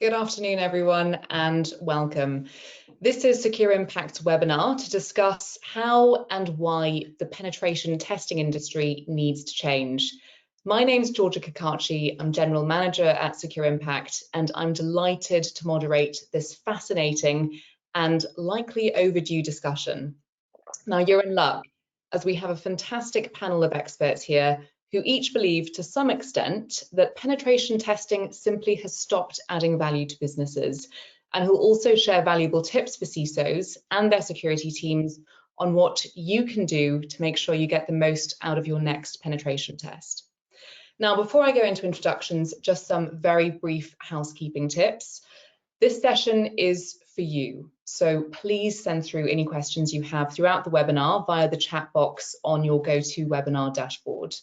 Good afternoon, everyone, and welcome. This is Secure Impact's webinar to discuss how and why the penetration testing industry needs to change. My name's Giorgia Cacace. I'm General Manager at Secure Impact, and I'm delighted to moderate this fascinating and likely overdue discussion. Now, you're in luck, as we have a fantastic panel of experts here who each believe to some extent that penetration testing simply has stopped adding value to businesses, and who also share valuable tips for CISOs and their security teams on what you can do to make sure you get the most out of your next penetration test. Now, before I go into introductions, just some very brief housekeeping tips. This session is for you, so please send through any questions you have throughout the webinar via the chat box on your GoToWebinar dashboard.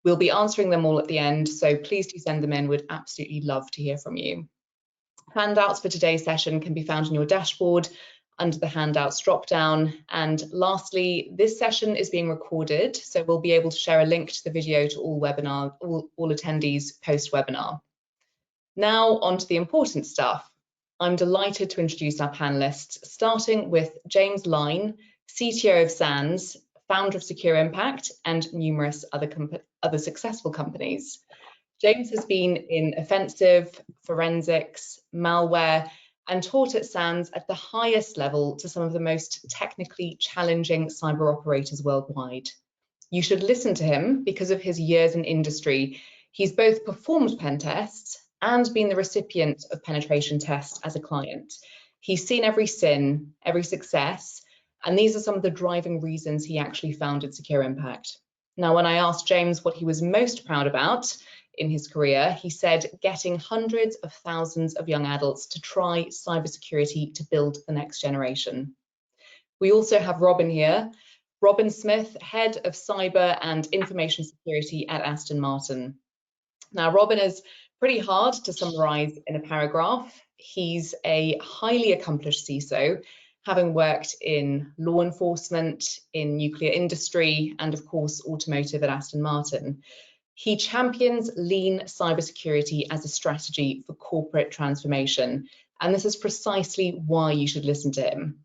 We'll be answering them all at the end, so please do send them in. We'd absolutely love to hear from you. Handouts for today's session can be found in your dashboard under the handouts drop-down. And lastly, this session is being recorded, so we'll be able to share a link to the video to all attendees post-webinar. Now on to the important stuff. I'm delighted to introduce our panelists, starting with James Lyne, CTO of SANS, founder of Secure Impact and numerous other successful companies. James has been in offensive, forensics, malware, and taught at SANS at the highest level to some of the most technically challenging cyber operators worldwide. You should listen to him because of his years in industry. He's both performed pen tests and been the recipient of penetration tests as a client. He's seen every sin, every success, and these are some of the driving reasons he actually founded Secure Impact. Now, when I asked James what he was most proud about in his career, he said getting hundreds of thousands of young adults to try cybersecurity to build the next generation. We also have Robin here. Robin Smith, Head of Cyber and Information Security at Aston Martin. Now, Robin is pretty hard to summarize in a paragraph. He's a highly accomplished CISO, having worked in law enforcement, in nuclear industry, and of course, automotive at Aston Martin. He champions lean cybersecurity as a strategy for corporate transformation, and this is precisely why you should listen to him.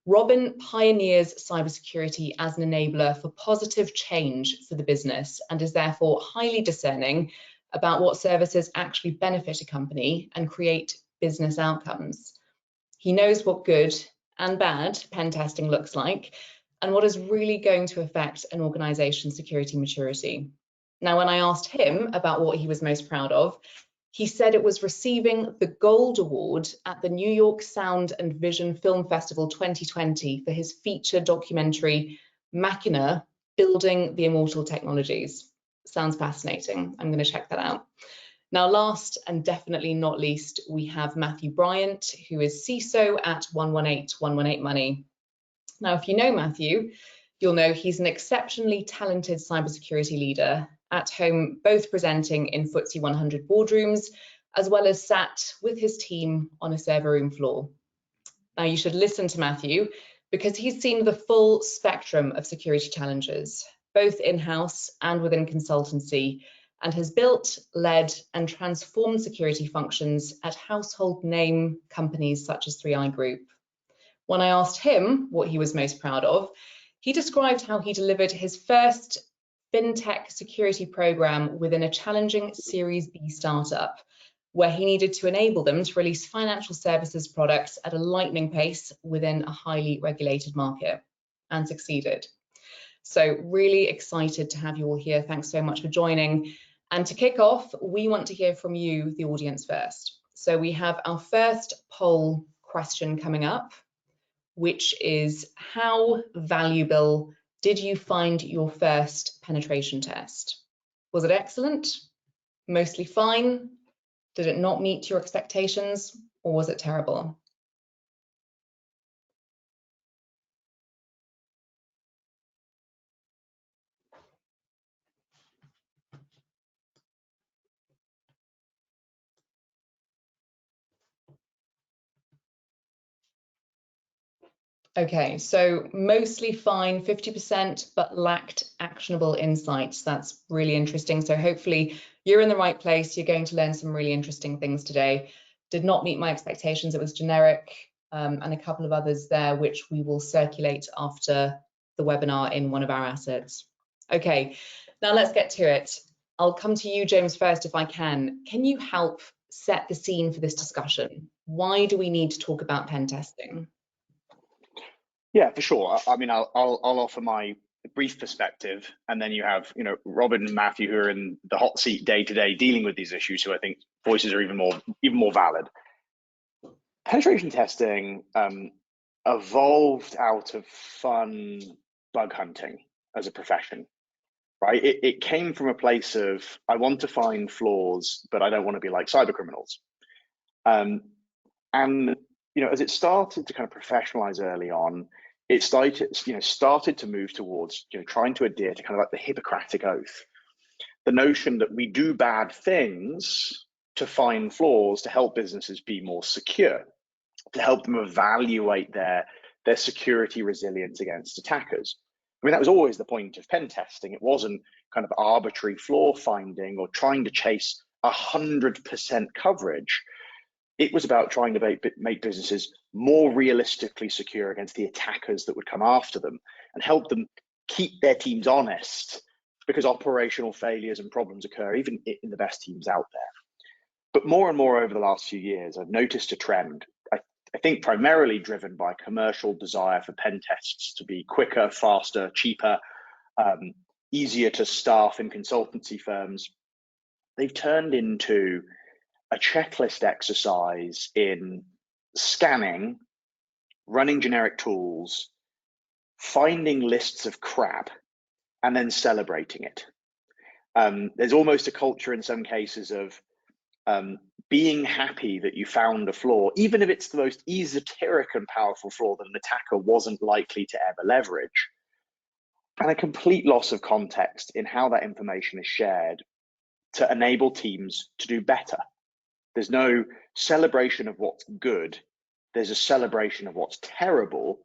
Robin pioneers cybersecurity as an enabler for positive change for the business and is therefore highly discerning about what services actually benefit a company and create business outcomes. He knows what good and bad pen testing looks like and what is really going to affect an organization's security maturity. Now, when I asked him about what he was most proud of, he said it was receiving the Gold Award at the New York Sound and Vision Film Festival 2020 for his feature documentary, Machina, Building the Immortal Technologies. Sounds fascinating. I'm going to check that out. Now, last and definitely not least, we have Matthew Bryant, who is CISO at 118 Money. Now, if you know Matthew, you'll know he's an exceptionally talented cybersecurity leader, at home both presenting in FTSE 100 boardrooms, as well as sat with his team on a server room floor. Now, you should listen to Matthew because he's seen the full spectrum of security challenges, both in-house and within consultancy, and has built, led, and transformed security functions at household name companies such as 3i Group. When I asked him what he was most proud of, he described how he delivered his first fintech security program within a challenging Series B startup, where he needed to enable them to release financial services products at a lightning pace within a highly regulated market, and succeeded. So really excited to have you all here. Thanks so much for joining. And to kick off, we want to hear from you, the audience, first. So we have our first poll question coming up, which is, how valuable did you find your first penetration test? Was it excellent? Mostly fine? Did it not meet your expectations? Or was it terrible? Okay, so mostly fine, 50%, but lacked actionable insights. That's really interesting. So hopefully you're in the right place. You're going to learn some really interesting things today. did not meet my expectations. It was generic, and a couple of others there which we will circulate after the webinar in one of our assets. Okay, now let's get to it. I'll come to you, James, first if I can. Can you help set the scene for this discussion? Why do we need to talk about pen testing? Yeah, for sure. I mean, I'll offer my brief perspective, and then you have, Robin and Matthew, who are in the hot seat day to day dealing with these issues, who I think voices are even more valid. Penetration testing evolved out of fun bug hunting as a profession, right? It came from a place of, I want to find flaws, but I don't want to be like cyber criminals. And as it started to kind of professionalize early on, it started to move towards trying to adhere to kind of like the Hippocratic Oath, the notion that we do bad things to find flaws to help businesses be more secure, to help them evaluate their security resilience against attackers. I mean, that was always the point of pen testing. It wasn't kind of arbitrary flaw finding or trying to chase 100% coverage. It was about trying to make businesses more realistically secure against the attackers that would come after them, and help them keep their teams honest, because operational failures and problems occur even in the best teams out there. But more and more over the last few years, I've noticed a trend, I think primarily driven by commercial desire for pen tests to be quicker, faster, cheaper, easier to staff in consultancy firms. They've turned into a checklist exercise in scanning, running generic tools, finding lists of crap, and then celebrating it. There's almost a culture in some cases of being happy that you found a flaw, even if it's the most esoteric and powerful flaw that an attacker wasn't likely to ever leverage, and a complete loss of context in how that information is shared to enable teams to do better. There's no celebration of what's good. There's a celebration of what's terrible,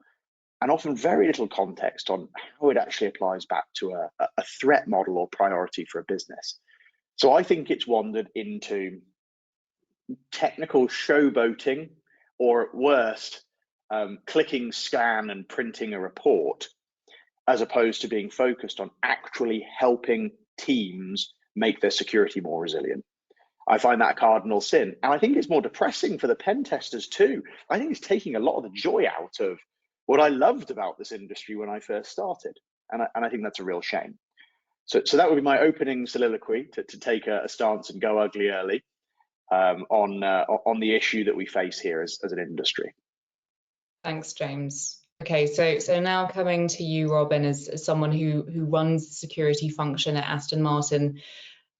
and often very little context on how it actually applies back to a threat model or priority for a business. So I think it's wandered into technical showboating, or at worst, clicking scan and printing a report, as opposed to being focused on actually helping teams make their security more resilient. I find that a cardinal sin. And I think it's more depressing for the pen testers too. I think it's taking a lot of the joy out of what I loved about this industry when I first started. And I think that's a real shame. So that would be my opening soliloquy to take a stance and go ugly early on the issue that we face here as an industry. Thanks, James. Okay, so now coming to you, Robin, as someone who runs the security function at Aston Martin.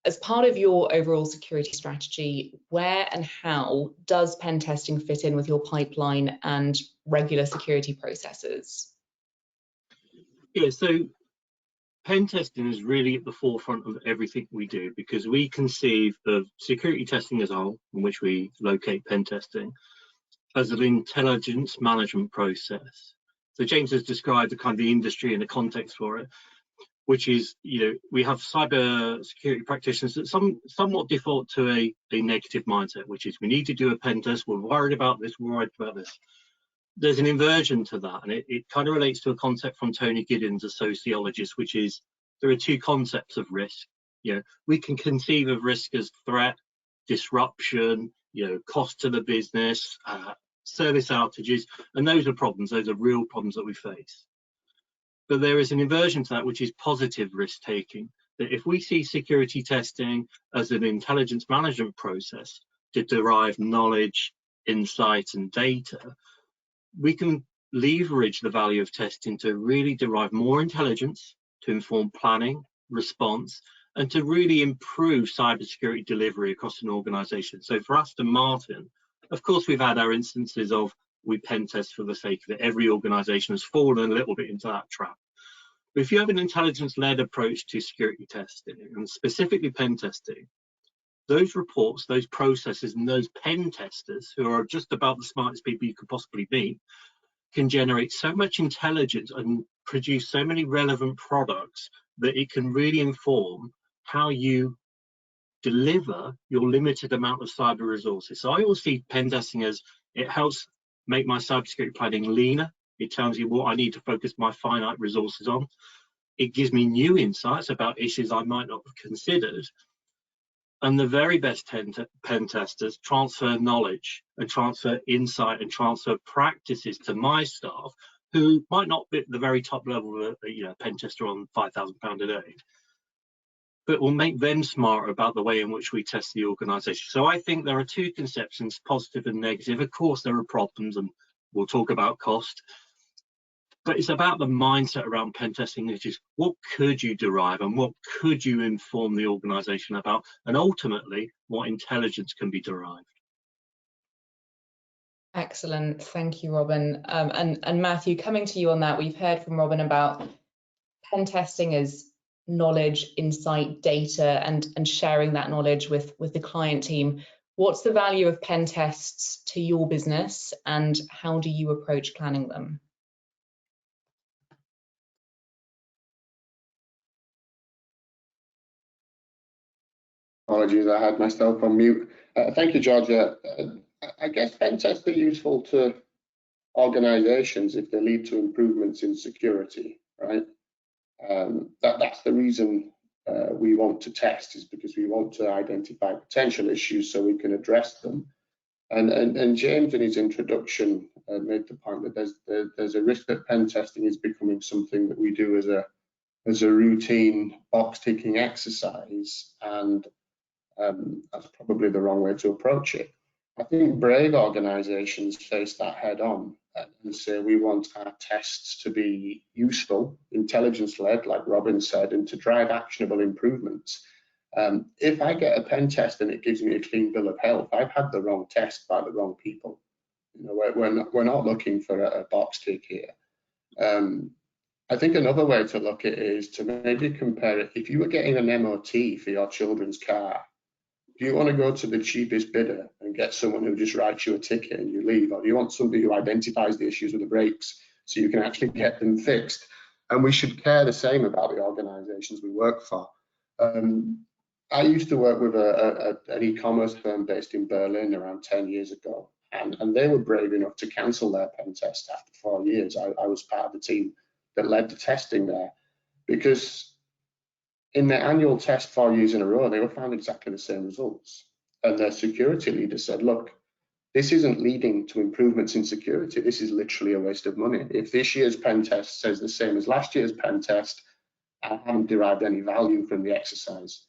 As part of your overall security strategy, where and how does pen testing fit in with your pipeline and regular security processes? Yeah, so pen testing is really at the forefront of everything we do, because we conceive of security testing as a whole, in which we locate pen testing, as an intelligence management process. So James has described the kind of the industry and the context for it, which is, we have cyber security practitioners that somewhat default to a negative mindset, which is we need to do a pen test, we're worried about this, There's an inversion to that, and it kind of relates to a concept from Tony Giddens, a sociologist, which is there are two concepts of risk. We can conceive of risk as threat, disruption, cost to the business, service outages, and those are problems, those are real problems that we face. But there is an inversion to that, which is positive risk taking. That if we see security testing as an intelligence management process to derive knowledge, insight, and data, we can leverage the value of testing to really derive more intelligence, to inform planning, response, and to really improve cybersecurity delivery across an organization. So for Aston Martin, of course, we've had our instances of we pen test for the sake of it. Every organization has fallen a little bit into that trap. But if you have an intelligence-led approach to security testing, and specifically pen testing, those reports, those processes, and those pen testers, who are just about the smartest people you could possibly meet, can generate so much intelligence and produce so many relevant products that it can really inform how you deliver your limited amount of cyber resources. So I always see pen testing as it helps make my cybersecurity planning leaner. It tells you what I need to focus my finite resources on. It gives me new insights about issues I might not have considered. And the very best pen testers transfer knowledge and transfer insight and transfer practices to my staff, who might not be at the very top level of a pen tester on £5,000 a day, but will make them smarter about the way in which we test the organisation. So I think there are two conceptions, positive and negative. Of course, there are problems, and we'll talk about cost. But it's about the mindset around pen testing, which is what could you derive and what could you inform the organisation about, and ultimately what intelligence can be derived. Excellent, thank you, Robin. And Matthew, coming to you on that, we've heard from Robin about pen testing as knowledge, insight, data, and sharing that knowledge with the client team. What's the value of pen tests to your business, and how do you approach planning them? Apologies, I had myself on mute. Thank you, Giorgia. I guess pen tests are useful to organizations if they lead to improvements in security, right? That's the reason we want to test, is because we want to identify potential issues so we can address them. And James, in his introduction, made the point that there's a risk that pen testing is becoming something that we do as a routine box ticking exercise, and that's probably the wrong way to approach it. I think brave organizations face that head on and say we want our tests to be useful, intelligence-led, like Robin said, and to drive actionable improvements. If I get a pen test and it gives me a clean bill of health, I've had the wrong test by the wrong people. We're not looking for a box tick here. I think another way to look at it is to maybe compare it. If you were getting an MOT for your children's car, do you want to go to the cheapest bidder and get someone who just writes you a ticket and you leave? Or do you want somebody who identifies the issues with the brakes so you can actually get them fixed? And we should care the same about the organizations we work for. I used to work with an e-commerce firm based in Berlin around 10 years ago, and they were brave enough to cancel their pen test after 4 years. I was part of the team that led the testing there, because in their annual test 4 years in a row, they were found exactly the same results. And their security leader said, look, this isn't leading to improvements in security. This is literally a waste of money. If this year's pen test says the same as last year's pen test, I haven't derived any value from the exercise.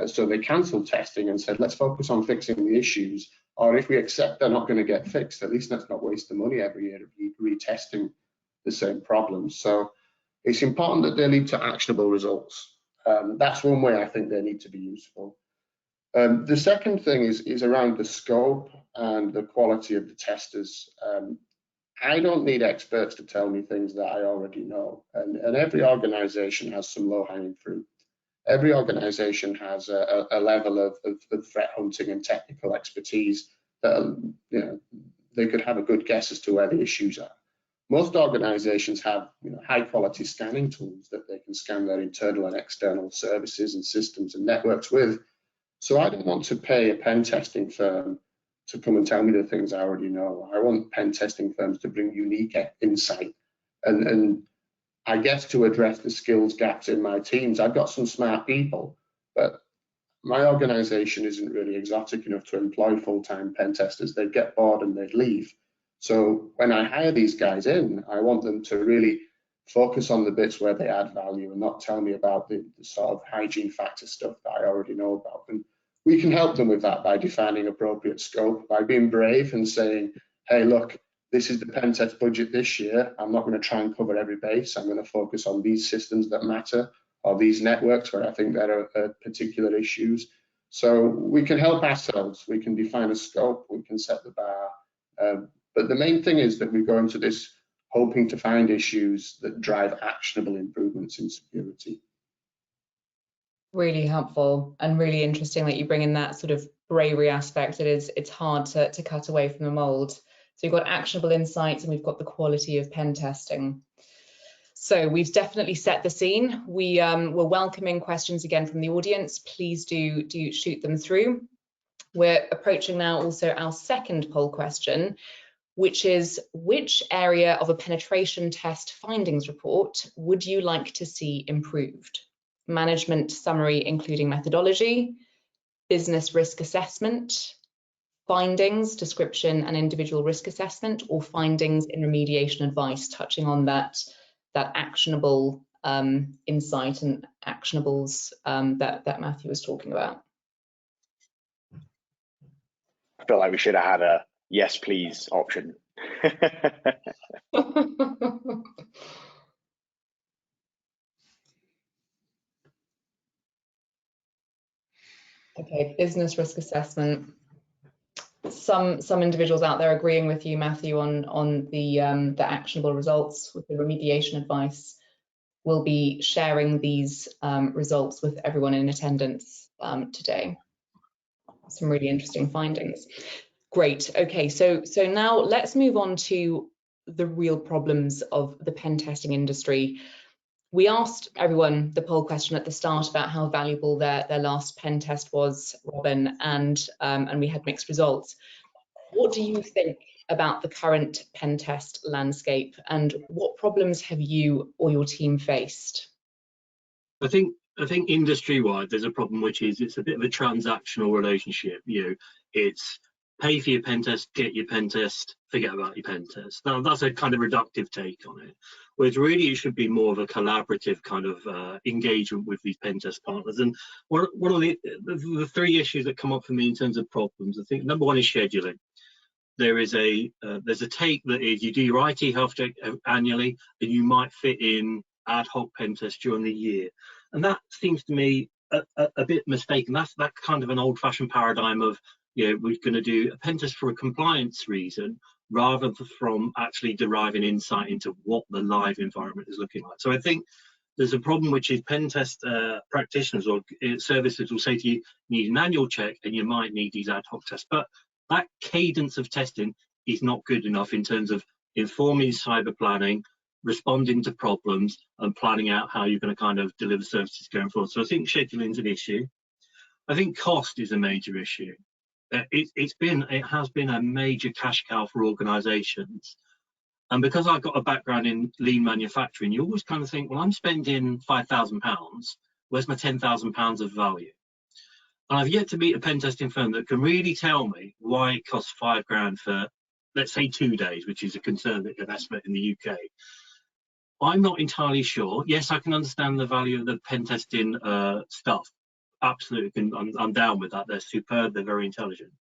So they cancelled testing and said, let's focus on fixing the issues. Or if we accept they're not going to get fixed, at least let's not waste the money every year retesting the same problems. So it's important that they lead to actionable results. That's one way I think they need to be useful. The second thing is around the scope and the quality of the testers. I don't need experts to tell me things that I already know. And every organization has some low-hanging fruit. Every organization has a level of threat hunting and technical expertise that they could have a good guess as to where the issues are. Most organizations have high-quality scanning tools that they can scan their internal and external services and systems and networks with. So I don't want to pay a pen testing firm to come and tell me the things I already know. I want pen testing firms to bring unique insight. And I guess to address the skills gaps in my teams, I've got some smart people, but my organization isn't really exotic enough to employ full-time pen testers. They'd get bored and they'd leave. So when I hire these guys in, I want them to really focus on the bits where they add value and not tell me about the sort of hygiene factor stuff that I already know about. And we can help them with that by defining appropriate scope, by being brave and saying, hey, look, this is the pen test budget this year. I'm not going to try and cover every base. I'm going to focus on these systems that matter, or these networks where I think there are particular issues. So we can help ourselves. We can define a scope. We can set the bar. But the main thing is that we go into this hoping to find issues that drive actionable improvements in security. Really helpful and really interesting that you bring in that sort of bravery aspect. It's hard to cut away from the mold. So you've got actionable insights and we've got the quality of pen testing. So we've definitely set the scene. We're welcoming questions again from the audience. Please do shoot them through. We're approaching now also our second poll question, which is, which area of a penetration test findings report would you like to see improved? Management summary including methodology, business risk assessment, findings, description and individual risk assessment, or findings in remediation advice, touching on that actionable insight and actionables that Matthew was talking about. I feel like we should have had a yes, please option. Okay, business risk assessment. Some individuals out there agreeing with you, Matthew, on the actionable results with the remediation advice. We'll be sharing these results with everyone in attendance today. Some really interesting findings. Great. Okay, so now let's move on to the real problems of the pen testing industry. We asked everyone the poll question at the start about how valuable their last pen test was, Robin, and we had mixed results. What do you think about the current pen test landscape, and what problems have you or your team faced? I think industry-wide there's a problem, which is it's a bit of a transactional relationship. It's pay for your pen test, get your pen test, forget about your pen test. Now that's a kind of reductive take on it. Whereas really it should be more of a collaborative kind of engagement with these pen test partners. And one of the three issues that come up for me in terms of problems, I think number one is scheduling. There's a take that is you do your IT health check annually, and you might fit in ad hoc pen tests during the year, and that seems to me a bit mistaken. That's kind of an old-fashioned paradigm of we're going to do a pen test for a compliance reason rather than from actually deriving insight into what the live environment is looking like. So I think there's a problem, which is pen test practitioners or services will say to you, you need an annual check and you might need these ad hoc tests, but that cadence of testing is not good enough in terms of informing cyber planning, responding to problems, and planning out how you're going to kind of deliver services going forward. So I think scheduling is an issue. I think cost is a major issue. It has been a major cash cow for organisations, and because I've got a background in lean manufacturing, you always kind of think, well, I'm spending £5,000. Where's my £10,000 of value? And I've yet to meet a pen testing firm that can really tell me why it costs £5,000 for, let's say, 2 days, which is a conservative estimate in the UK. I'm not entirely sure. Yes, I can understand the value of the pen testing stuff. Absolutely, I'm down with that. They're superb, they're very intelligent.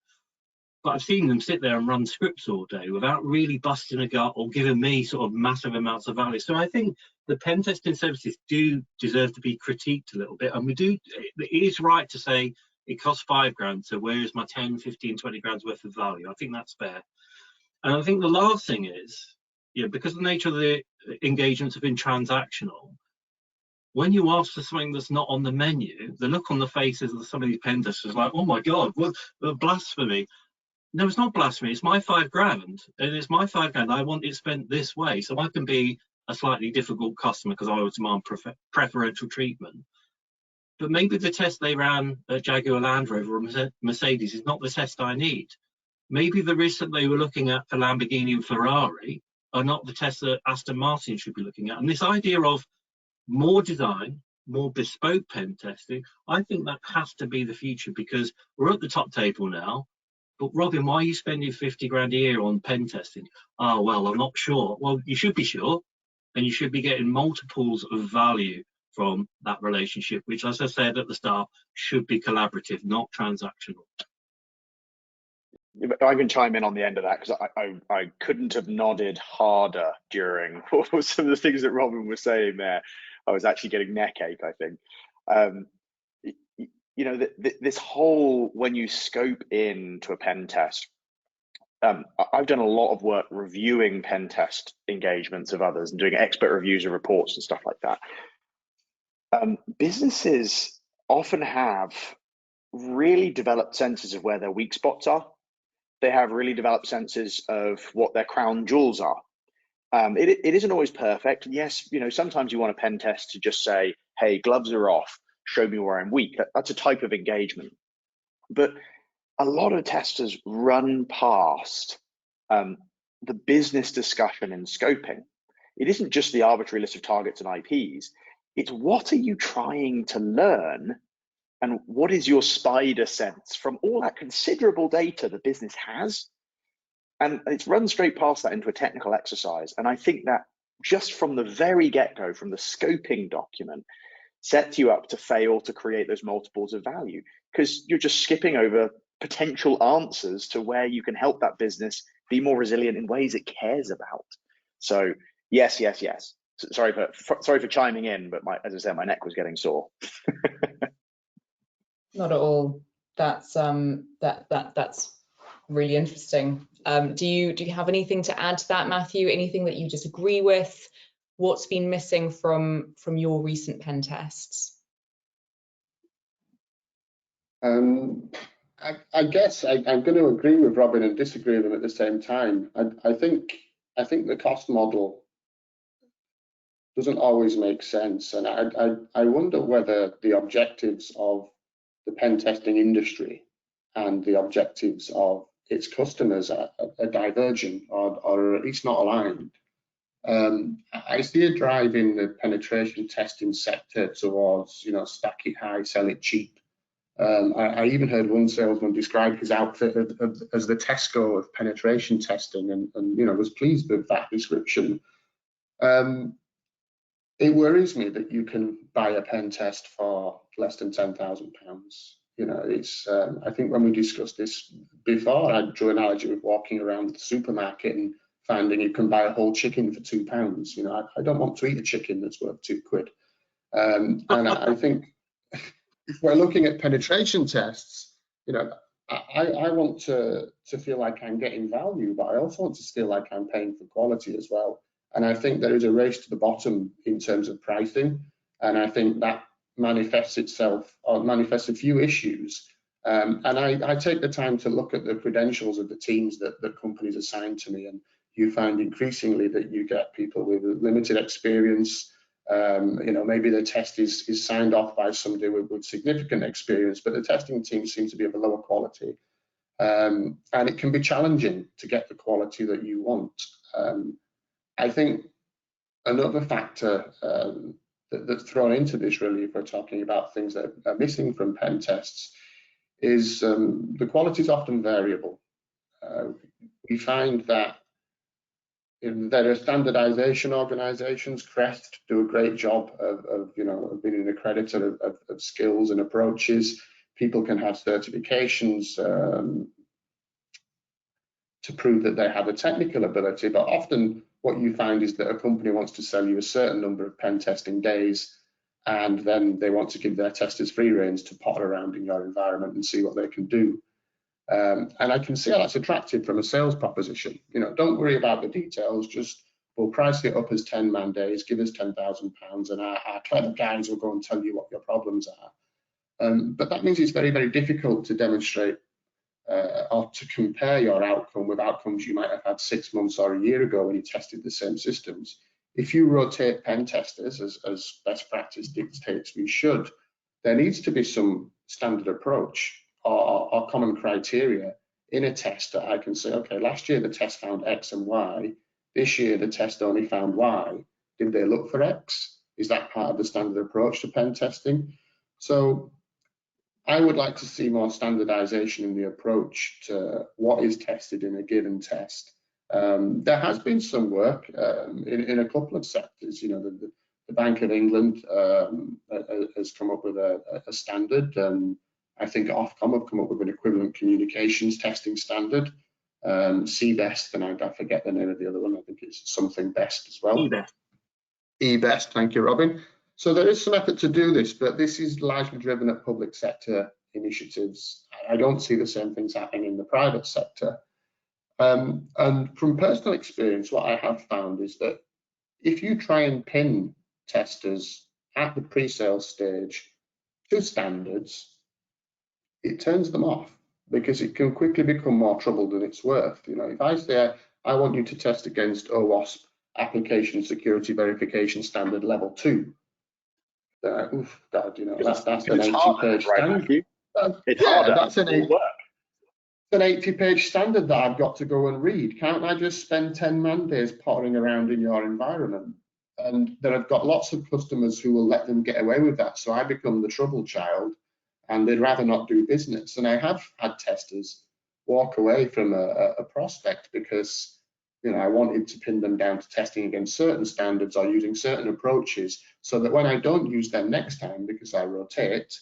But I've seen them sit there and run scripts all day without really busting a gut or giving me sort of massive amounts of value. So I think the pen testing services do deserve to be critiqued a little bit. And it is right to say it costs £5,000, so where is my 10, 15, 20 grand's worth of value? I think that's fair. And I think the last thing is, because the nature of the engagements have been transactional, when you ask for something that's not on the menu, the look on the faces of some of these pen testers is like, oh my God, what blasphemy. No, it's not blasphemy. It's my £5,000, and it's my £5,000. I want it spent this way, so I can be a slightly difficult customer because I would demand preferential treatment. But maybe the test they ran at Jaguar Land Rover or Mercedes is not the test I need. Maybe the risk that they were looking at for Lamborghini and Ferrari are not the tests that Aston Martin should be looking at. And this idea of more design, more bespoke pen testing, I think that has to be the future, because we're at the top table now. But Robin, why are you spending 50 grand a year on pen testing? Oh, well, I'm not sure. Well, you should be sure, and you should be getting multiples of value from that relationship, which, as I said at the start, should be collaborative, not transactional. I can chime in on the end of that, because I couldn't have nodded harder during some of the things that Robin was saying there. I was actually getting neck ache, I think. This whole, when you scope into a pen test, I've done a lot of work reviewing pen test engagements of others and doing expert reviews of reports and stuff like that. Businesses often have really developed senses of where their weak spots are. They have really developed senses of what their crown jewels are. It isn't always perfect. And yes, sometimes you want a pen test to just say, hey, gloves are off, show me where I'm weak. That's a type of engagement. But a lot of testers run past the business discussion and scoping. It isn't just the arbitrary list of targets and IPs. It's what are you trying to learn, and what is your spider sense from all that considerable data the business has? And it's run straight past that into a technical exercise. And I think that just from the very get-go, from the scoping document, sets you up to fail to create those multiples of value, because you're just skipping over potential answers to where you can help that business be more resilient in ways it cares about. So yes. Sorry for chiming in, but as I said, my neck was getting sore. Not at all. That's really interesting. Do you have anything to add to that, Matthew? Anything that you disagree with? What's been missing from your recent pen tests? I guess I'm going to agree with Robin and disagree with him at the same time. I think the cost model doesn't always make sense, and I wonder whether the objectives of the pen testing industry and the objectives of its customers are diverging or at least not aligned. I see a drive in the penetration testing sector towards, stack it high, sell it cheap. I even heard one salesman describe his outfit as the Tesco of penetration testing, and was pleased with that description. It worries me that you can buy a pen test for less than £10,000. It's. I think when we discussed this before, I drew an analogy with walking around the supermarket and finding you can buy a whole chicken for £2. I don't want to eat a chicken that's worth £2. And I think if we're looking at penetration tests, I want to feel like I'm getting value, but I also want to feel like I'm paying for quality as well. And I think there is a race to the bottom in terms of pricing, and I think that manifests a few issues. And I take the time to look at the credentials of the teams that companies assign to me, and you find increasingly that you get people with limited experience. Maybe the test is signed off by somebody with significant experience, but the testing team seems to be of a lower quality. And it can be challenging to get the quality that you want. I think another factor that's thrown into this, really, if we're talking about things that are missing from pen tests, is the quality is often variable. We find that there are standardization organizations. Crest do a great job of being an accreditor of skills and approaches. People can have certifications to prove that they have a technical ability, but often what you find is that a company wants to sell you a certain number of pen testing days, and then they want to give their testers free reins to potter around in your environment and see what they can do. And I can see how that's attractive from a sales proposition. Don't worry about the details, just we'll price it up as 10-man days, give us £10,000, and our clever guys will go and tell you what your problems are. But that means it's very, very difficult to demonstrate or to compare your outcome with outcomes you might have had 6 months or a year ago when you tested the same systems. If you rotate pen testers, as best practice dictates we should, there needs to be some standard approach or common criteria in a test that I can say, okay, last year the test found X and Y, this year the test only found Y. Did they look for X? Is that part of the standard approach to pen testing? So I would like to see more standardization in the approach to what is tested in a given test. There has been some work in a couple of sectors. The Bank of England has come up with a standard. I think Ofcom have come up with an equivalent communications testing standard. CBEST, and I forget the name of the other one. I think it's something best as well. eBest, thank you, Robin. So there is some effort to do this, but this is largely driven at public sector initiatives. I don't see the same things happening in the private sector. And from personal experience, what I have found is that if you try and pin testers at the pre-sale stage to standards, it turns them off because it can quickly become more trouble than it's worth. If I say, I want you to test against OWASP application security verification standard level 2. Oof, God, you know, that's an 80-page standard. It's harder. That's an 80-page standard that I've got to go and read. Can't I just spend 10 man days pottering around in your environment? And then I've got lots of customers who will let them get away with that. So I become the trouble child, and they'd rather not do business. And I have had testers walk away from a prospect because, you know, I wanted to pin them down to testing against certain standards or using certain approaches, so that when I don't use them next time because I rotate,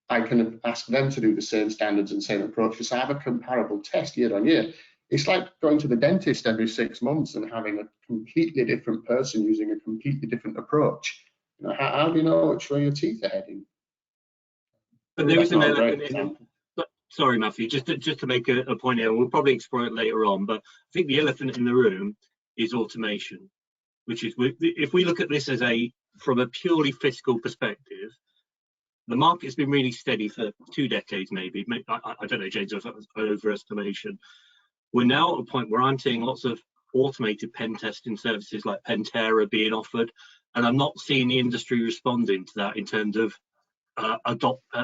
I can ask them to do the same standards and same approaches. So I have a comparable test year on year. It's like going to the dentist every 6 months and having a completely different person using a completely different approach. You know, how do you know which way your teeth are heading? But there is an element in, sorry, Matthew, just to make a point here, we'll probably explore it later on, but I think the elephant in the room is automation, which is, if we look at this as from a purely fiscal perspective, the market's been really steady for 2 decades, maybe. I don't know, James, if that was an overestimation. We're now at a point where I'm seeing lots of automated pen testing services like Pentera being offered, and I'm not seeing the industry responding to that in terms of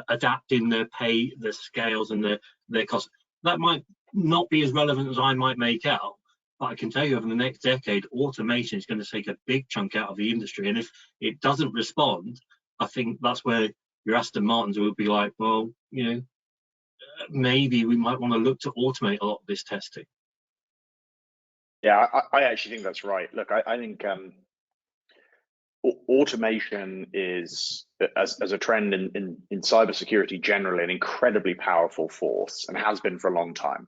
adapting their pay, their scales, and their costs. That might not be as relevant as I might make out, but I can tell you over the next decade, automation is going to take a big chunk out of the industry. And if it doesn't respond, I think that's where your Aston Martins will be like, well, you know, maybe we might want to look to automate a lot of this testing. Yeah, I actually think that's right. Look, I think automation is, as a trend in cybersecurity generally, an incredibly powerful force, and has been for a long time.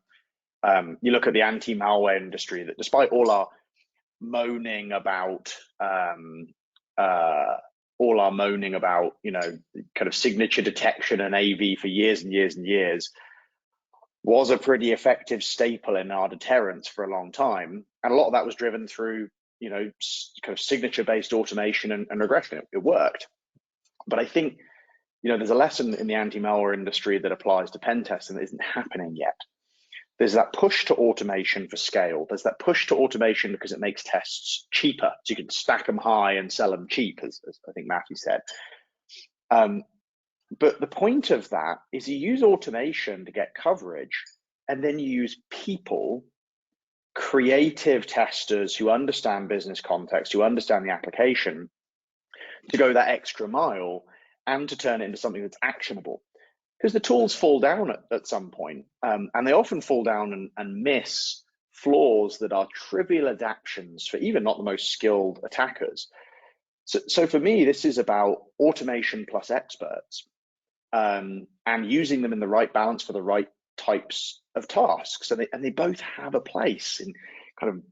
You look at the anti-malware industry, that despite all our moaning about you know, kind of signature detection and AV for years and years and years, was a pretty effective staple in our deterrence for a long time. And a lot of that was driven through, you know, kind of signature-based automation and regression. It worked. But I think, you know, there's a lesson in the anti-malware industry that applies to pen testing that isn't happening yet. There's that push to automation for scale. There's that push to automation because it makes tests cheaper. So you can stack them high and sell them cheap, as I think Matthew said. But the point of that is you use automation to get coverage, and then you use people, creative testers who understand business context, who understand the application, to go that extra mile and to turn it into something that's actionable. Because the tools fall down at some point, and they often fall down and miss flaws that are trivial adaptations for even not the most skilled attackers. So for me, this is about automation plus experts, and using them in the right balance for the right types of tasks. And they both have a place in kind of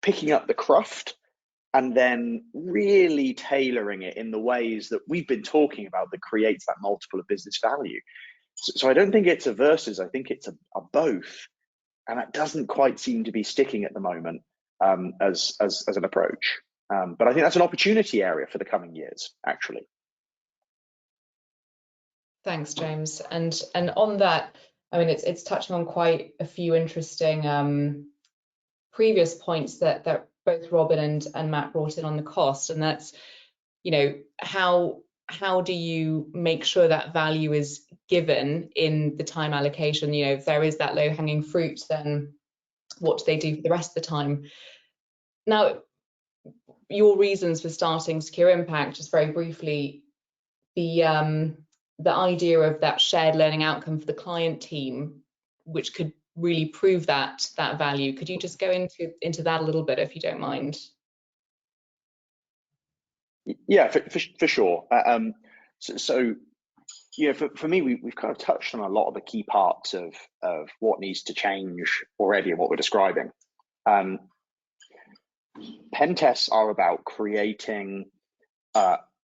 picking up the craft and then really tailoring it in the ways that we've been talking about that creates that multiple of business value. So I don't think it's a versus, I think it's a both. And that doesn't quite seem to be sticking at the moment as an approach. But I think that's an opportunity area for the coming years, actually. Thanks, James. And on that, I mean, it's touching on quite a few interesting previous points that both Robin and Matt brought in on the cost, and that's, you know, how do you make sure that value is given in the time allocation? You know, if there is that low-hanging fruit, then what do they do for the rest of the time? Now, your reasons for starting Secure Impact, just very briefly, the idea of that shared learning outcome for the client team, which could really prove that value. Could you just go into that a little bit, if you don't mind? Yeah, for sure. So yeah, for me, we've kind of touched on a lot of the key parts of what needs to change already and what we're describing. Pen tests are about creating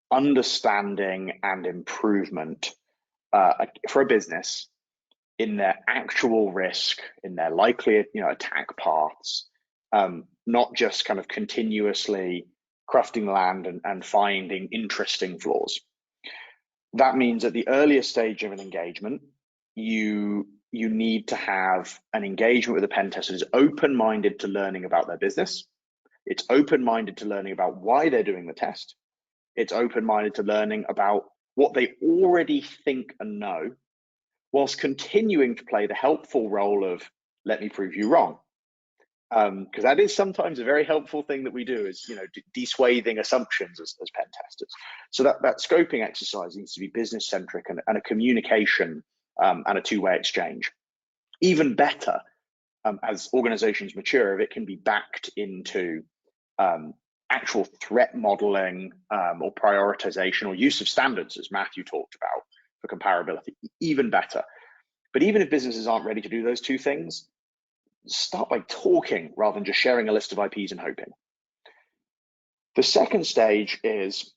understanding and improvement for a business in their actual risk, in their likely, you know, attack paths, not just kind of continuously crafting the land and finding interesting flaws. That means at the earliest stage of an engagement, you need to have an engagement with a pen tester who's open-minded to learning about their business, It's open-minded to learning about why they're doing the test. It's open-minded to learning about what they already think and know, whilst continuing to play the helpful role of, let me prove you wrong. Because that is sometimes a very helpful thing that we do, is, you know, dissuading assumptions as pen testers. So that scoping exercise needs to be business centric and a communication and a two-way exchange. Even better, as organizations mature, if it can be backed into actual threat modeling or prioritization or use of standards, as Matthew talked about, for comparability, even better. But even if businesses aren't ready to do those two things, start by talking rather than just sharing a list of IPs and hoping. The second stage is,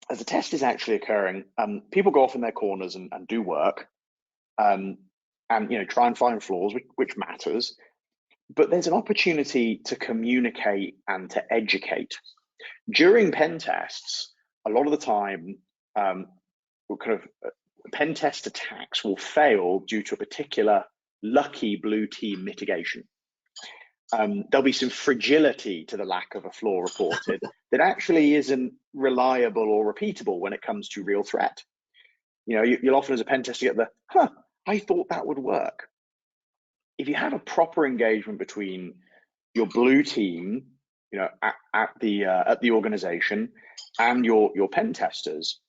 as the test is actually occurring, people go off in their corners and do work, and you know, try and find flaws, which matters. But there's an opportunity to communicate and to educate. During pen tests, a lot of the time, pen test attacks will fail due to a particular lucky blue team mitigation. There'll be some fragility to the lack of a flaw reported that actually isn't reliable or repeatable when it comes to real threat. You know, you'll often as a pen tester get the, I thought that would work. If you have a proper engagement between your blue team, you know, at the organization and your pen testers,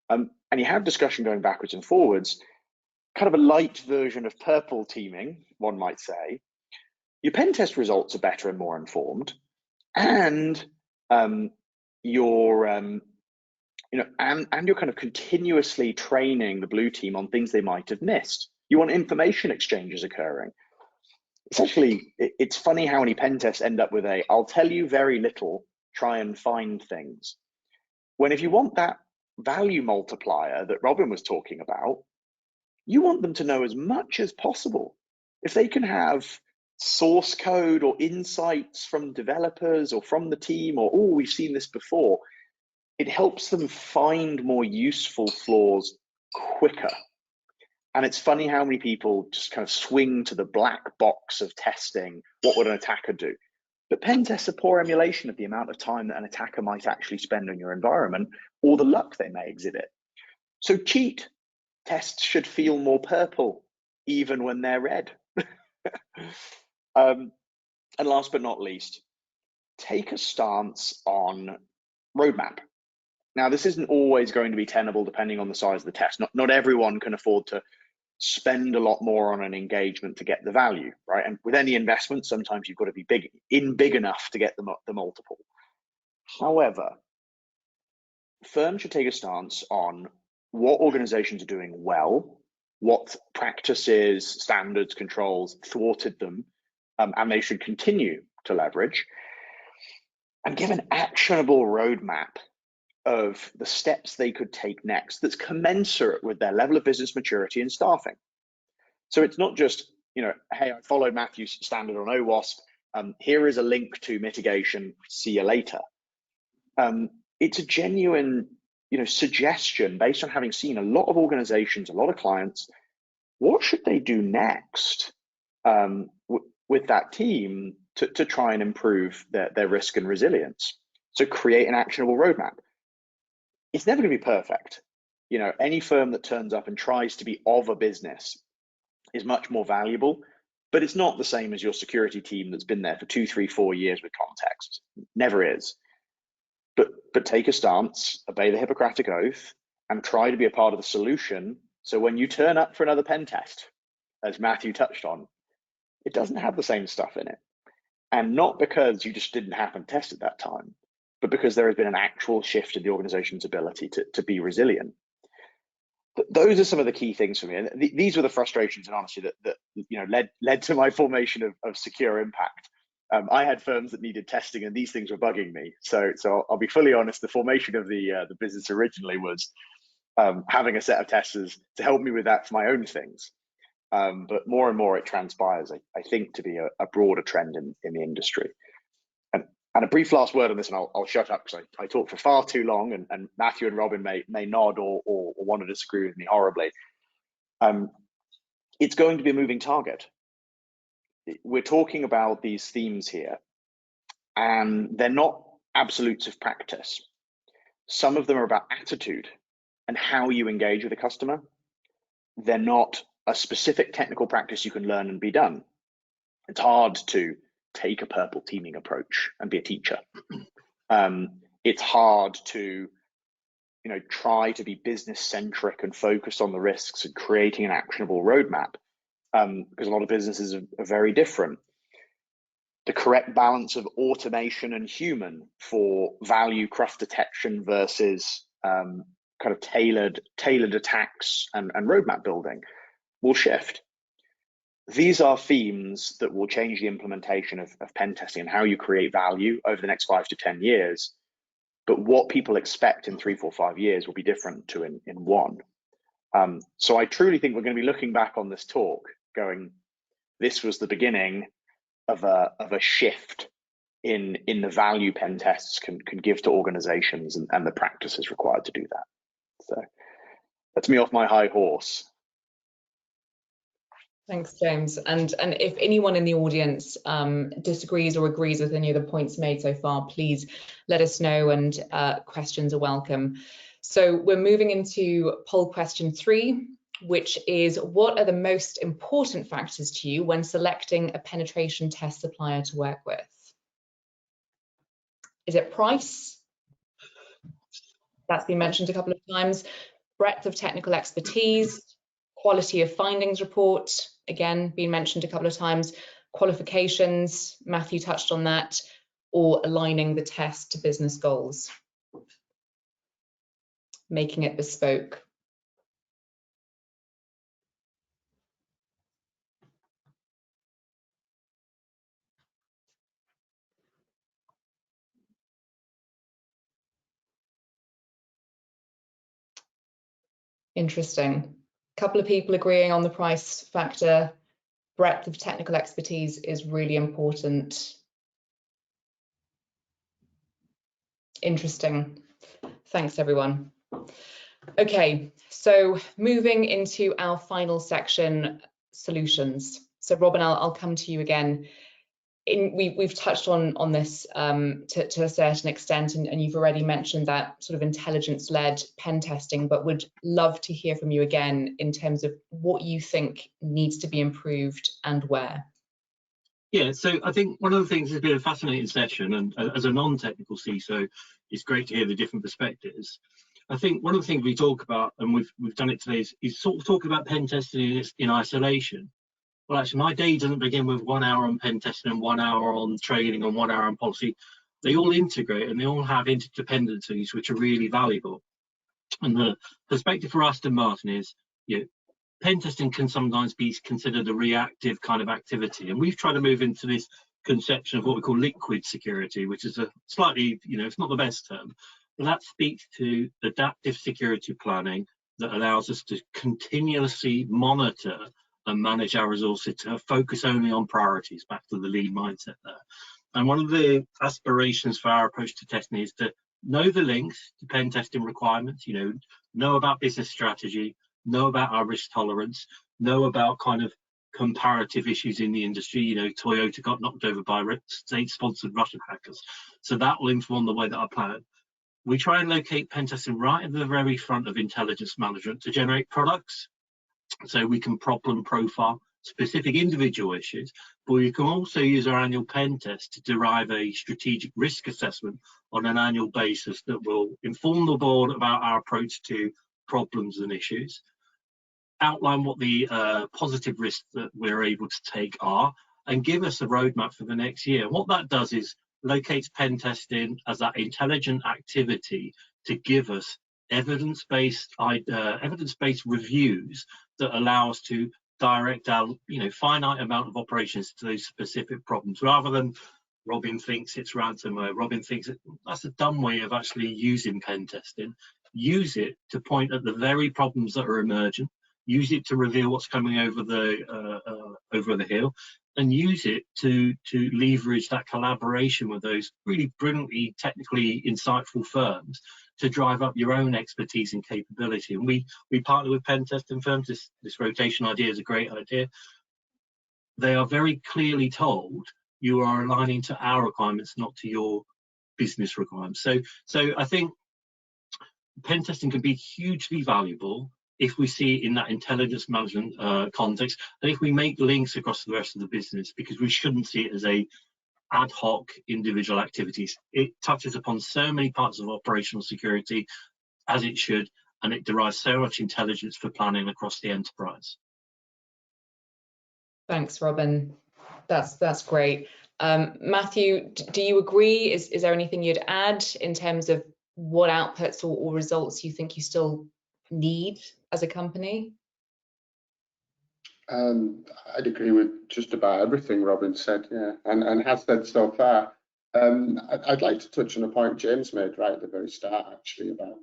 and you have discussion going backwards and forwards, kind of a light version of purple teaming, one might say, your pen test results are better and more informed, and you're kind of continuously training the blue team on things they might have missed. You want information exchanges occurring. It's funny how many pen tests end up with I'll tell you very little, try and find things. When if you want that value multiplier that Robin was talking about, you want them to know as much as possible. If they can have source code or insights from developers or from the team, or, oh, we've seen this before, it helps them find more useful flaws quicker. And it's funny how many people just kind of swing to the black box of testing. What would an attacker do? But pen tests are poor emulation of the amount of time that an attacker might actually spend on your environment, or the luck they may exhibit. So cheat tests should feel more purple, even when they're red. And last but not least, take a stance on roadmap. Now, this isn't always going to be tenable depending on the size of the test. Not everyone can afford to spend a lot more on an engagement to get the value, right? And with any investment, sometimes you've got to be big enough to get the multiple. However, firms should take a stance on what organizations are doing well, what practices, standards, controls thwarted them, and they should continue to leverage, and give an actionable roadmap of the steps they could take next that's commensurate with their level of business maturity and staffing. So it's not just, you know, hey, I followed Matthew's standard on OWASP, here is a link to mitigation, see you later. It's a genuine, you know, suggestion based on having seen a lot of organizations, a lot of clients. What should they do next with that team to try and improve their risk and resilience? So create an actionable roadmap. It's never going to be perfect. You know, any firm that turns up and tries to be of a business is much more valuable, but it's not the same as your security team that's been there for 2, 3, 4 years with context. Never is. But take a stance, obey the Hippocratic Oath, and try to be a part of the solution. So when you turn up for another pen test, as Matthew touched on, it doesn't have the same stuff in it. And not because you just didn't happen to test at that time, but because there has been an actual shift in the organization's ability to be resilient. Those are some of the key things for me. And these were the frustrations and honesty that you know led to my formation of Secure Impact. I had firms that needed testing, and these things were bugging me. So I'll be fully honest. The formation of the business originally was having a set of testers to help me with that for my own things. But more and more it transpires, I think, to be a broader trend in the industry. And a brief last word on this, and I'll shut up because I talk for far too long, and Matthew and Robin may nod or want to disagree with me horribly. It's going to be a moving target. We're talking about these themes here, and they're not absolutes of practice. Some of them are about attitude and how you engage with a customer. They're not a specific technical practice you can learn and be done. It's hard to take a purple teaming approach and be a teacher. It's hard to, try to be business centric and focused on the risks and creating an actionable roadmap, because a lot of businesses are very different. The correct balance of automation and human for value craft detection versus kind of tailored attacks and roadmap building will shift. These are themes that will change the implementation of pen testing and how you create value over the next 5 to 10 years. But what people expect in 3, 4, 5 years will be different to in 1. So I truly think we're going to be looking back on this talk going, this was the beginning of a shift in the value pen tests can give to organizations and the practices required to do that. So that's me off my high horse. Thanks, James. And if anyone in the audience disagrees or agrees with any of the points made so far, please let us know, and questions are welcome. So we're moving into poll question 3, which is, what are the most important factors to you when selecting a penetration test supplier to work with? Is it price? That's been mentioned a couple of times. Breadth of technical expertise, quality of findings report, again, been mentioned a couple of times. Qualifications, Matthew touched on that, or aligning the test to business goals. Making it bespoke. Interesting. A couple of people agreeing on the price factor. Breadth of technical expertise is really important. Interesting. Thanks, everyone. Okay, so moving into our final section, solutions. So Robin, I'll come to you again. We've touched on this to a certain extent, and you've already mentioned that sort of intelligence-led pen testing, but would love to hear from you again in terms of what you think needs to be improved and where. Yeah, so I think one of the things has been a fascinating session, and as a non-technical CISO, it's great to hear the different perspectives. I think one of the things we talk about, and we've done it today, is sort of talk about pen testing in isolation. Well, actually, my day doesn't begin with 1 hour on pen testing and 1 hour on training and 1 hour on policy. They all integrate and they all have interdependencies, which are really valuable. And the perspective for Aston Martin is, pen testing can sometimes be considered a reactive kind of activity. And we've tried to move into this conception of what we call liquid security, which is a slightly, it's not the best term, but that speaks to adaptive security planning that allows us to continuously monitor and manage our resources to focus only on priorities, back to the lean mindset there. And one of the aspirations for our approach to testing is to know the links to pen testing requirements, know about business strategy, know about our risk tolerance, know about kind of comparative issues in the industry. Toyota got knocked over by state-sponsored Russian hackers. So that will inform the way that I plan. We try and locate pen testing right at the very front of intelligence management to generate products, so we can problem profile specific individual issues, but we can also use our annual pen test to derive a strategic risk assessment on an annual basis that will inform the board about our approach to problems and issues, outline what the positive risks that we're able to take are, and give us a roadmap for the next year. What that does is locates pen testing as that intelligent activity to give us evidence-based reviews that allow us to direct our finite amount of operations to those specific problems, rather than Robin thinks it's ransomware, Robin thinks that's a dumb way of actually using pen testing. Use it to point at the very problems that are emergent, use it to reveal what's coming over the hill, and use it to leverage that collaboration with those really brilliantly technically insightful firms to drive up your own expertise and capability. And we partner with pen testing firms. This rotation idea is a great idea. They are very clearly told you are aligning to our requirements, not to your business requirements. So I think pen testing can be hugely valuable if we see it in that intelligence management context, and if we make links across the rest of the business, because we shouldn't see it as a ad hoc individual activities. It touches upon so many parts of operational security, as it should, and it derives so much intelligence for planning across the enterprise. Thanks, Robin. That's great. Matthew, do you agree? Is there anything you'd add in terms of what outputs or results you think you still need as a company? I'd agree with just about everything Robin said, yeah, and has said so far. I'd like to touch on a point James made right at the very start, actually, about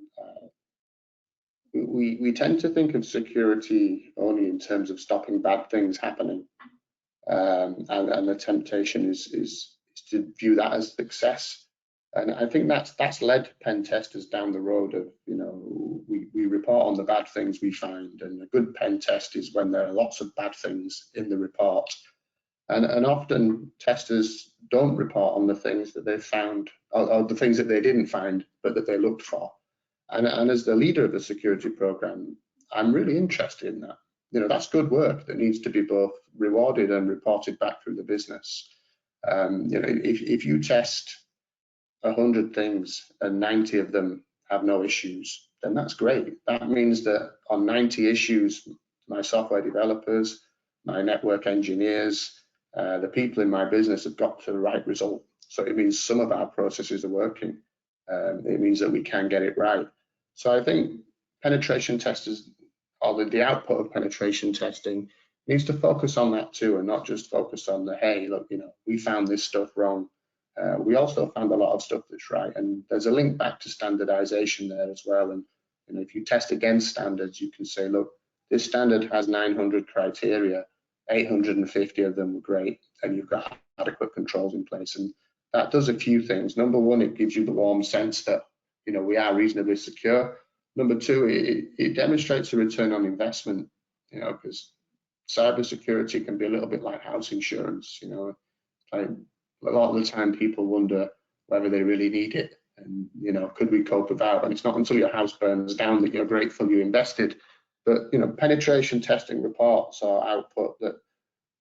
we tend to think of security only in terms of stopping bad things happening, and the temptation is to view that as success. And I think that's led pen testers down the road of, we report on the bad things we find, and a good pen test is when there are lots of bad things in the report. And often testers don't report on the things that they've found, or the things that they didn't find, but that they looked for. And as the leader of the security program, I'm really interested in that. That's good work that needs to be both rewarded and reported back through the business. If you test 100 things and 90 of them have no issues, then that's great. That means that on 90 issues, my software developers, my network engineers, the people in my business have got to the right result. So it means some of our processes are working. It means that we can get it right. So I think penetration testers, or the output of penetration testing, needs to focus on that too, and not just focus on the, hey, look, we found this stuff wrong. We also found a lot of stuff that's right, and there's a link back to standardization there as well. And if you test against standards, you can say, look, this standard has 900 criteria, 850 of them were great, and you've got adequate controls in place. And that does a few things. Number one, it gives you the warm sense that we are reasonably secure. Number two, it demonstrates a return on investment, because cybersecurity can be a little bit like house insurance. Like, a lot of the time people wonder whether they really need it, and could we cope without? And it's not until your house burns down that you're grateful you invested. But penetration testing reports or output that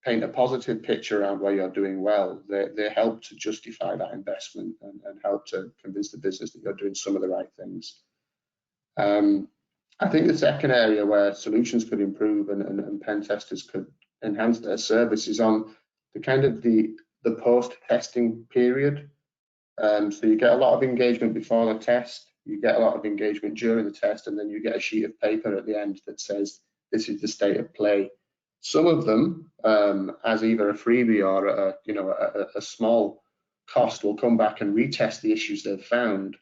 paint a positive picture around where you're doing well, they help to justify that investment and help to convince the business that you're doing some of the right things. I think the second area where solutions could improve and pen testers could enhance their service is on the kind of the post-testing period. So you get a lot of engagement before the test, you get a lot of engagement during the test, and then you get a sheet of paper at the end that says this is the state of play. Some of them, as either a freebie or a small cost, will come back and retest the issues they've found.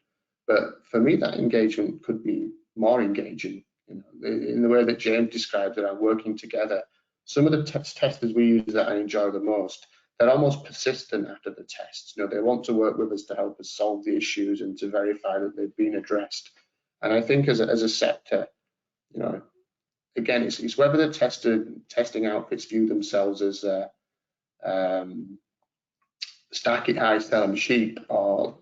But for me, that engagement could be more engaging, in the way that James described it, around working together. Some of the testers we use that I enjoy the most, they're almost persistent after the tests. They want to work with us to help us solve the issues and to verify that they've been addressed. And I think as a sector, again, it's whether the testing outfits view themselves as stack it high, sell them cheap, or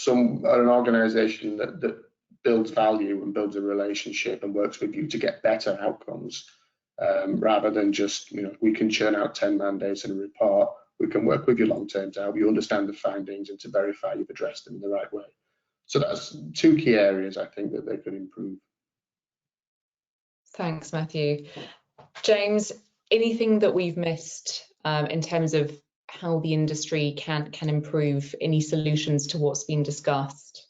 an organization that builds value and builds a relationship and works with you to get better outcomes, rather than just, we can churn out 10 mandates in a report. We can work with you long-term to help you understand the findings and to verify you've addressed them in the right way. So that's two key areas I think that they could improve. Thanks, Matthew. James, anything that we've missed in terms of how the industry can improve, any solutions to what's been discussed?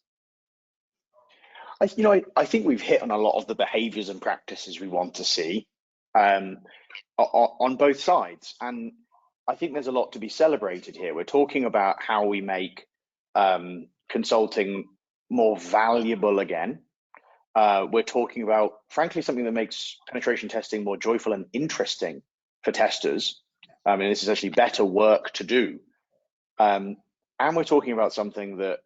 I think we've hit on a lot of the behaviours and practices we want to see on both sides, and I think there's a lot to be celebrated here. We're talking about how we make consulting more valuable again. We're talking about, frankly, something that makes penetration testing more joyful and interesting for testers. I mean, this is actually better work to do. And we're talking about something that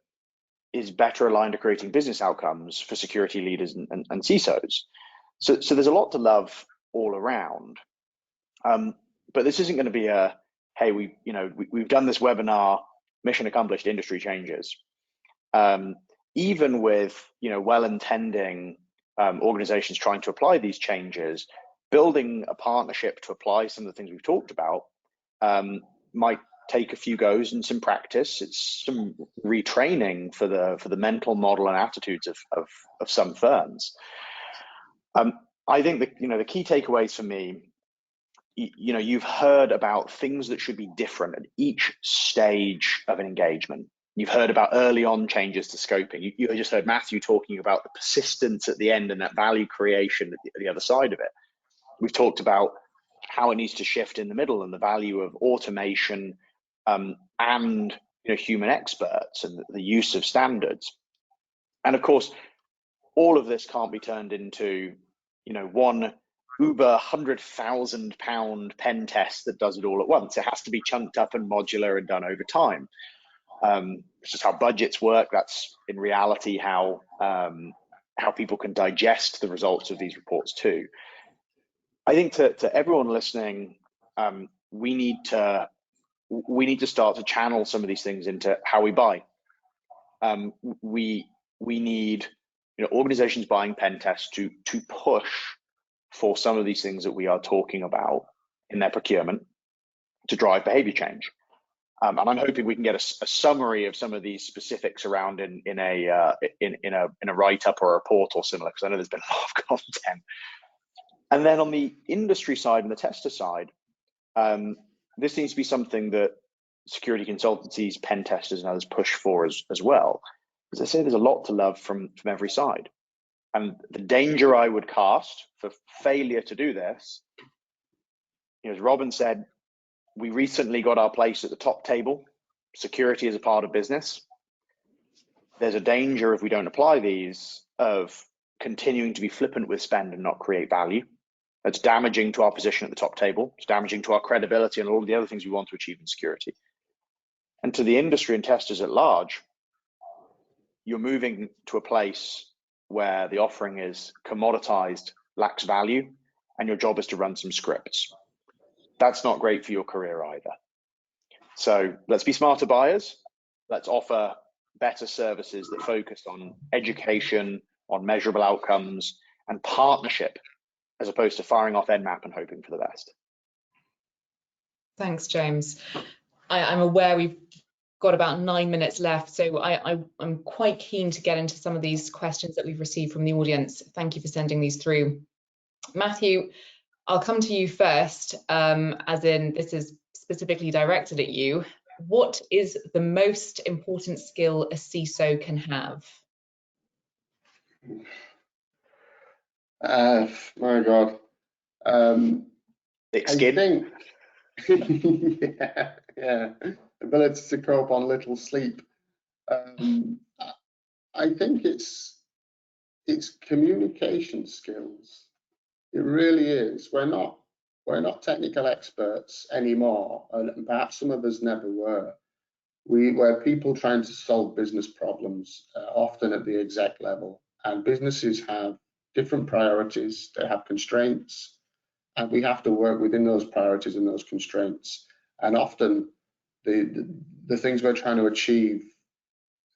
is better aligned to creating business outcomes for security leaders and CISOs. So there's a lot to love all around. But this isn't going to be a hey, we've done this webinar, mission accomplished, industry changes. Even with well-intending organizations trying to apply these changes, building a partnership to apply some of the things we've talked about might take a few goes and some practice. It's some retraining for the mental model and attitudes of some firms. I think the key takeaways for me, you've heard about things that should be different at each stage of an engagement. You've heard about early on changes to scoping. You just heard Matthew talking about the persistence at the end and that value creation at the other side of it. We've talked about how it needs to shift in the middle and the value of automation and human experts and the use of standards. And of course, all of this can't be turned into one uber £100,000 pen test that does it all at once. It has to be chunked up and modular and done over time. It's just how budgets work. That's in reality how people can digest the results of these reports too. I think to everyone listening, we need to start to channel some of these things into how we buy. We need organizations buying pen tests to push for some of these things that we are talking about in their procurement to drive behavior change. And I'm hoping we can get a summary of some of these specifics around in a write-up or a report or similar, because I know there's been a lot of content. And then on the industry side and the tester side, this needs to be something that security consultancies, pen testers, and others push for as well. As I say, there's a lot to love from every side. And the danger I would cast for failure to do this, as Robin said, we recently got our place at the top table. Security is a part of business. There's a danger if we don't apply these of continuing to be flippant with spend and not create value. That's damaging to our position at the top table. It's damaging to our credibility and all of the other things we want to achieve in security. And to the industry and testers at large, you're moving to a place where the offering is commoditized, lacks value, and your job is to run some scripts. That's not great for your career either. So let's be smarter buyers. Let's offer better services that focus on education, on measurable outcomes, and partnership, as opposed to firing off Nmap and hoping for the best. Thanks, James. I'm aware we've got about 9 minutes left, so I'm quite keen to get into some of these questions that we've received from the audience. Thank you for sending these through. Matthew, I'll come to you first, as in this is specifically directed at you. What is the most important skill a CISO can have? My God. Thick skin. I think, yeah, ability to cope on little sleep. I think it's communication skills. It really is. We're not technical experts anymore, and perhaps some of us never were. We're people trying to solve business problems, often at the exec level, and businesses have different priorities. They have constraints, and we have to work within those priorities and those constraints. And often the things we're trying to achieve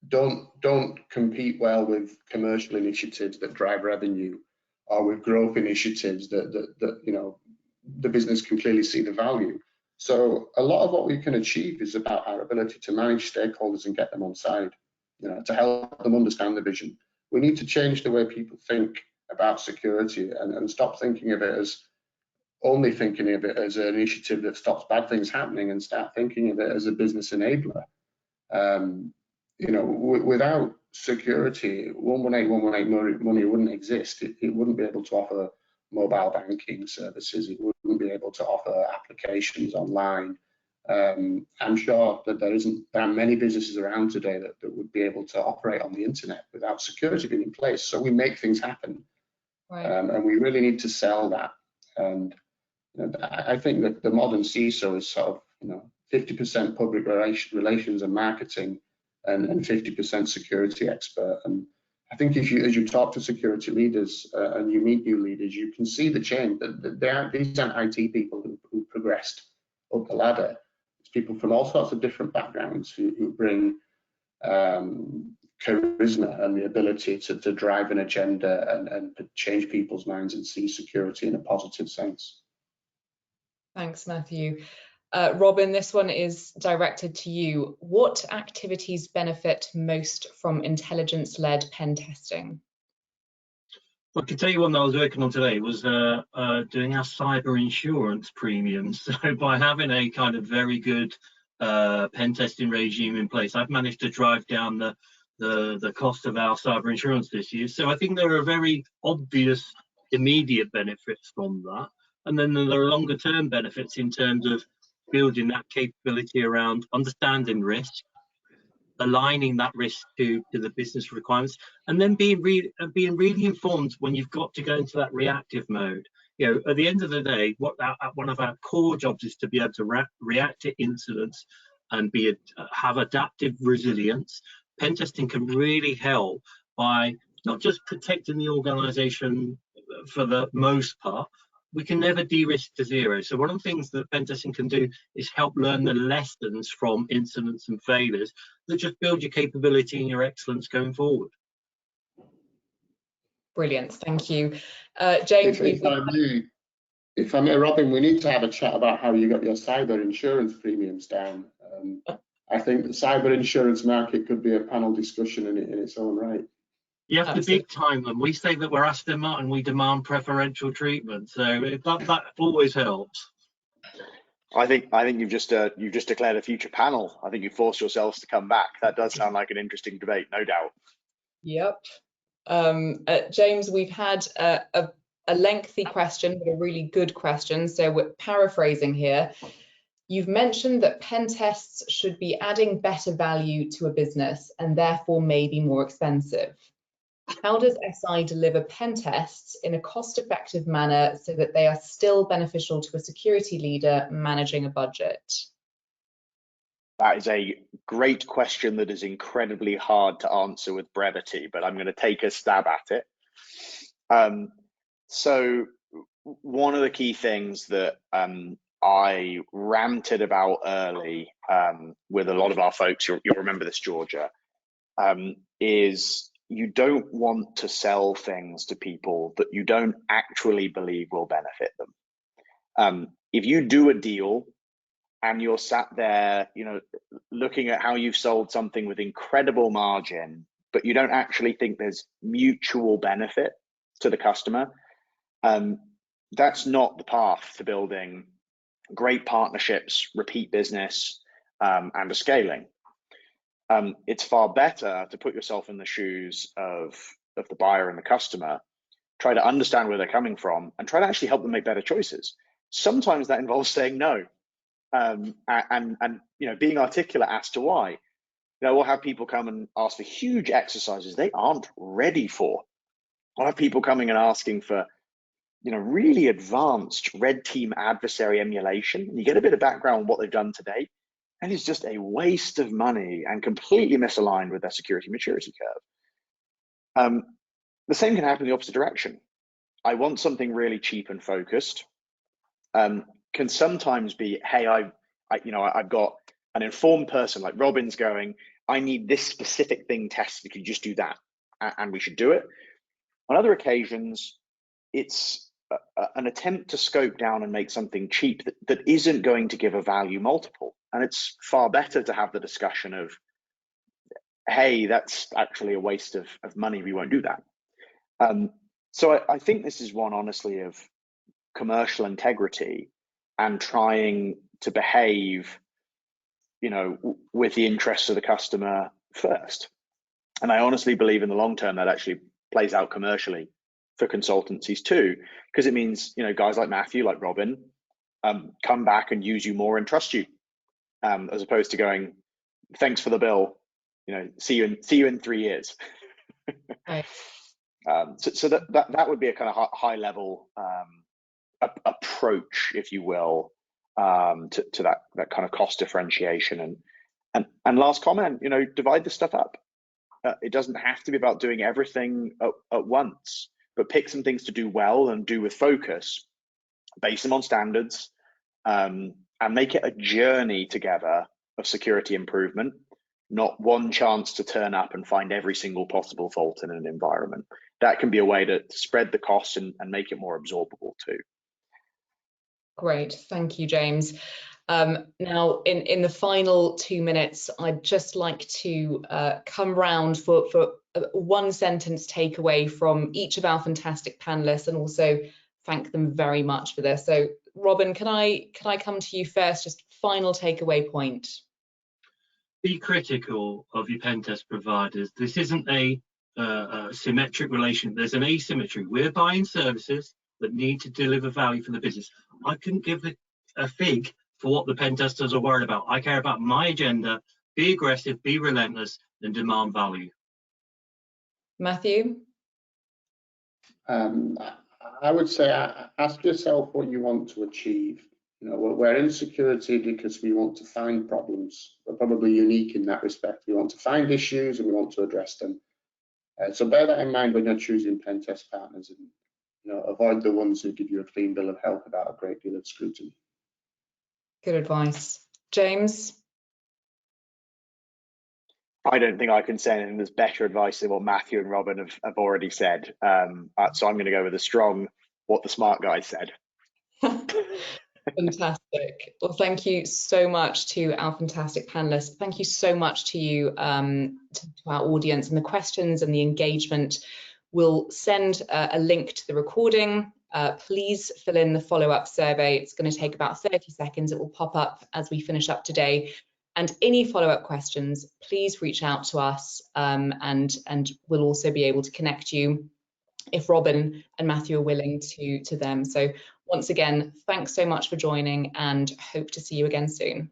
don't compete well with commercial initiatives that drive revenue, or with growth initiatives that the business can clearly see the value. So a lot of what we can achieve is about our ability to manage stakeholders and get them on side, to help them understand the vision. We need to change the way people think about security and stop thinking of it as only thinking of it as an initiative that stops bad things happening, and start thinking of it as a business enabler. Without security, 118 money wouldn't exist. It wouldn't be able to offer mobile banking services. It wouldn't be able to offer applications online. I'm sure that there are many businesses around today that would be able to operate on the internet without security being in place. So we make things happen, right. And we really need to sell that. And I think that the modern CISO is sort of 50% public relations and marketing, and 50% security expert. And I think as you talk to security leaders and you meet new leaders, you can see the change. These aren't IT people who progressed up the ladder. people from all sorts of different backgrounds who bring charisma and the ability to drive an agenda and change people's minds and see security in a positive sense. Thanks, Matthew. Robin, this one is directed to you. What activities benefit most from intelligence-led pen testing? Well, I can tell you one that I was working on today was doing our cyber insurance premiums. So by having a kind of very good pen testing regime in place, I've managed to drive down the cost of our cyber insurance this year. So I think there are very obvious immediate benefits from that. And then there are longer term benefits in terms of building that capability around understanding risk, aligning that risk to the business requirements, and then being really informed when you've got to go into that reactive mode. You know, at the end of the day, one of our core jobs is to be able to react to incidents and have adaptive resilience. Pen testing can really help by not just protecting the organization for the most part. We can never de-risk to zero. So one of the things that pen testing can do is help learn the lessons from incidents and failures that just build your capability and your excellence going forward. Brilliant, thank you. James, if I may, Robin, we need to have a chat about how you got your cyber insurance premiums down. I think the cyber insurance market could be a panel discussion in its own right. You have to big time them. We say that we're Aston Martin, we demand preferential treatment. So that always helps. I think you've just declared a future panel. I think you forced yourselves to come back. That does sound like an interesting debate, no doubt. Yep. James, we've had a lengthy question, but a really good question. So we're paraphrasing here. You've mentioned that pen tests should be adding better value to a business and therefore may be more expensive. How does SI deliver pen tests in a cost-effective manner so that they are still beneficial to a security leader managing a budget? That is a great question that is incredibly hard to answer with brevity, but I'm going to take a stab at it. So one of the key things that I ranted about early with a lot of our folks, you'll remember this, Giorgia, is you don't want to sell things to people that you don't actually believe will benefit them. If you do a deal and you're sat there, looking at how you've sold something with incredible margin, but you don't actually think there's mutual benefit to the customer, that's not the path to building great partnerships, repeat business, and a scaling. It's far better to put yourself in the shoes of the buyer and the customer, try to understand where they're coming from, and try to actually help them make better choices. Sometimes that involves saying no, and being articulate as to why. We'll have people come and ask for huge exercises they aren't ready for. I'll have people coming and asking for really advanced red team adversary emulation, and you get a bit of background on what they've done today, and it's just a waste of money and completely misaligned with their security maturity curve. The same can happen in the opposite direction. I want something really cheap and focused. Can sometimes be, hey, I've got an informed person like Robin's going, I need this specific thing tested, could you just do that? And we should do it. On other occasions, it's an attempt to scope down and make something cheap that isn't going to give a value multiple. And it's far better to have the discussion of, hey, that's actually a waste of money, we won't do that. So I think this is one, honestly, of commercial integrity and trying to behave, with the interests of the customer first. And I honestly believe in the long term that actually plays out commercially for consultancies too, because it means, guys like Matthew, like Robin, come back and use you more and trust you, as opposed to going, thanks for the bill, see you in 3 years. Right. So that would be a kind of high level approach, if you will, to that kind of cost differentiation. And last comment, divide this stuff up. It doesn't have to be about doing everything at once, but pick some things to do well and do with focus, base them on standards, and make it a journey together of security improvement, not one chance to turn up and find every single possible fault in an environment. That can be a way to spread the costs and make it more absorbable too. Great, thank you, James. Now, in the final 2 minutes, I'd just like to come round for one sentence takeaway from each of our fantastic panelists, and also thank them very much for this. So, Robin, can I come to you first? Just final takeaway point. Be critical of your pen test providers. This isn't a symmetric relation. There's an asymmetry. We're buying services that need to deliver value for the business. I couldn't give a fig for what the pen testers are worried about. I care about my agenda. Be aggressive, be relentless, and demand value. Matthew? I would say ask yourself what you want to achieve. You know, we're in security because we want to find problems. We're probably unique in that respect. We want to find issues and we want to address them. So bear that in mind when you're choosing pen test partners, and avoid the ones who give you a clean bill of health without a great deal of scrutiny. Good advice. James? I don't think I can say anything that's better advice than what Matthew and Robin have already said. So I'm going to go with a strong, what the smart guy said. Fantastic. Well, thank you so much to our fantastic panelists. Thank you so much to you, to our audience, and the questions and the engagement. We'll send a link to the recording. Please fill in the follow-up survey. It's going to take about 30 seconds. It will pop up as we finish up today. And any follow-up questions, please reach out to us, and we'll also be able to connect you, if Robin and Matthew are willing, to them. So once again, thanks so much for joining, and hope to see you again soon.